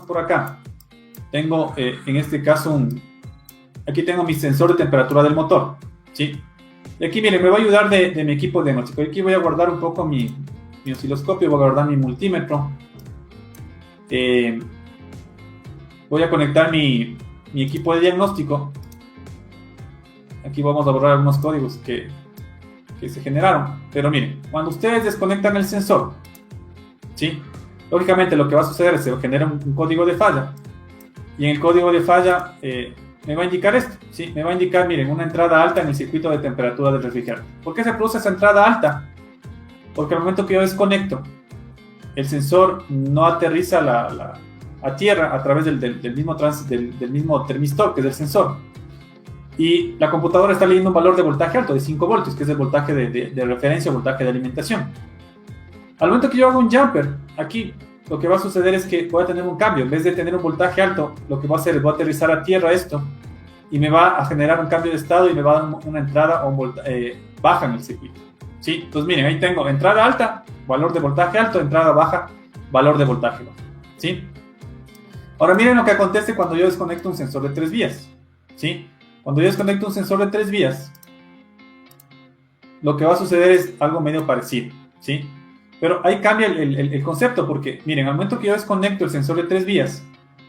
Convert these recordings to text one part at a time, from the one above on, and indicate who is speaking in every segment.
Speaker 1: por acá. Tengo, en este caso, aquí tengo mi sensor de temperatura del motor, ¿sí? Y aquí, miren, me va a ayudar de mi equipo diagnóstico. Aquí voy a guardar un poco mi osciloscopio, voy a guardar mi multímetro. Voy a conectar mi equipo de diagnóstico. Aquí vamos a borrar algunos códigos que se generaron. Pero miren, cuando ustedes desconectan el sensor, ¿sí? Lógicamente lo que va a suceder es que se genera un código de falla. Y en el código de falla me va a indicar esto, ¿sí? Me va a indicar, miren, una entrada alta en el circuito de temperatura del refrigerante. ¿Por qué se produce esa entrada alta? Porque al momento que yo desconecto, el sensor no aterriza a tierra a través del mismo termistor, que es el sensor. Y la computadora está leyendo un valor de voltaje alto, de 5 voltios, que es el voltaje de referencia o voltaje de alimentación. Al momento que yo hago un jumper, aquí lo que va a suceder es que voy a tener un cambio. En vez de tener un voltaje alto, lo que voy a hacer es voy a aterrizar a tierra esto y me va a generar un cambio de estado y me va a dar una entrada o baja en el circuito. ¿Sí? Entonces miren, ahí tengo entrada alta, valor de voltaje alto, entrada baja, valor de voltaje bajo. ¿Sí? Ahora miren lo que acontece cuando yo desconecto un sensor de 3 vías. ¿Sí? Cuando yo desconecto un sensor de 3 vías, lo que va a suceder es algo medio parecido. ¿Sí? Pero ahí cambia el concepto, porque miren, al momento que yo desconecto el sensor de 3 vías,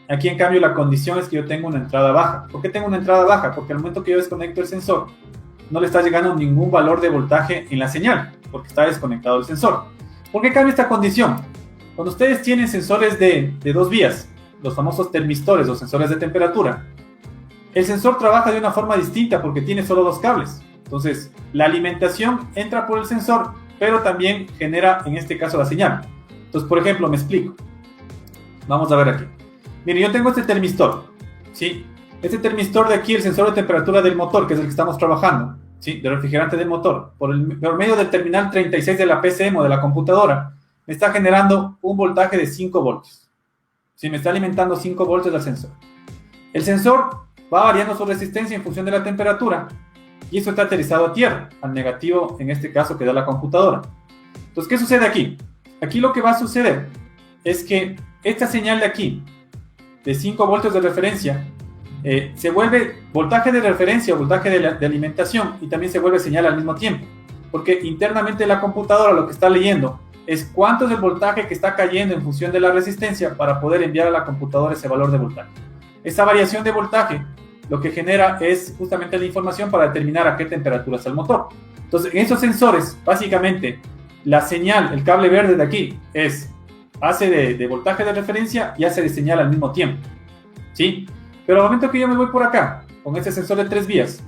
Speaker 1: aquí en cambio la condición es que yo tengo una entrada baja. ¿Por qué tengo una entrada baja? Porque al momento que yo desconecto el sensor, no le está llegando ningún valor de voltaje en la señal, porque está desconectado el sensor. ¿Por qué cambia esta condición? Cuando ustedes tienen sensores de 2 vías, los famosos termistores o sensores de temperatura, el sensor trabaja de una forma distinta porque tiene solo 2 cables. Entonces, la alimentación entra por el sensor, pero también genera, en este caso, la señal. Entonces, por ejemplo, me explico. Vamos a ver aquí. Miren, yo tengo este termistor, ¿sí? Este termistor de aquí, el sensor de temperatura del motor, que es el que estamos trabajando, ¿sí? Del refrigerante del motor, por medio del terminal 36 de la PCM o de la computadora, me está generando un voltaje de 5 voltios. ¿Sí? Me está alimentando 5 voltios al sensor. El sensor va variando su resistencia en función de la temperatura, y eso está aterrizado a tierra, al negativo, en este caso, que da la computadora. Entonces, ¿qué sucede aquí? Aquí lo que va a suceder es que esta señal de aquí, de 5 voltios de referencia, se vuelve voltaje de referencia o voltaje de alimentación, y también se vuelve señal al mismo tiempo. Porque internamente la computadora lo que está leyendo es cuánto es el voltaje que está cayendo en función de la resistencia para poder enviar a la computadora ese valor de voltaje. Esa variación de voltaje lo que genera es justamente la información para determinar a qué temperatura está el motor. Entonces, en esos sensores, básicamente, la señal, el cable verde de aquí, hace de voltaje de referencia y hace de señal al mismo tiempo. ¿Sí? Pero al momento que yo me voy por acá, con este sensor de 3 vías,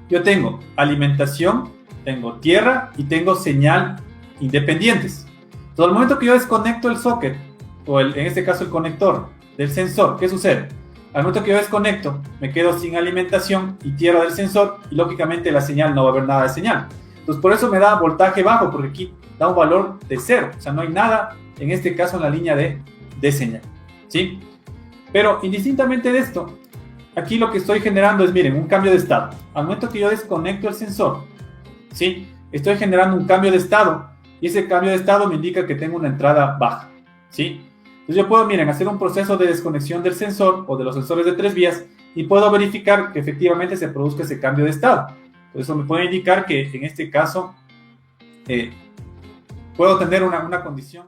Speaker 1: yo tengo alimentación, tengo tierra y tengo señal independientes. Entonces, al momento que yo desconecto el socket, o en este caso el conector del sensor, ¿qué sucede? Al momento que yo desconecto, me quedo sin alimentación y tierra del sensor, y lógicamente la señal no va a haber nada de señal. Entonces por eso me da voltaje bajo, porque aquí da un valor de 0. O sea, no hay nada, en este caso, en la línea de señal. ¿Sí? Pero indistintamente de esto, aquí lo que estoy generando es, miren, un cambio de estado. Al momento que yo desconecto el sensor, ¿sí? Estoy generando un cambio de estado, y ese cambio de estado me indica que tengo una entrada baja. ¿Sí? Entonces yo puedo, miren, hacer un proceso de desconexión del sensor o de los sensores de 3 vías y puedo verificar que efectivamente se produzca ese cambio de estado. Por eso me puede indicar que en este caso puedo tener una condición.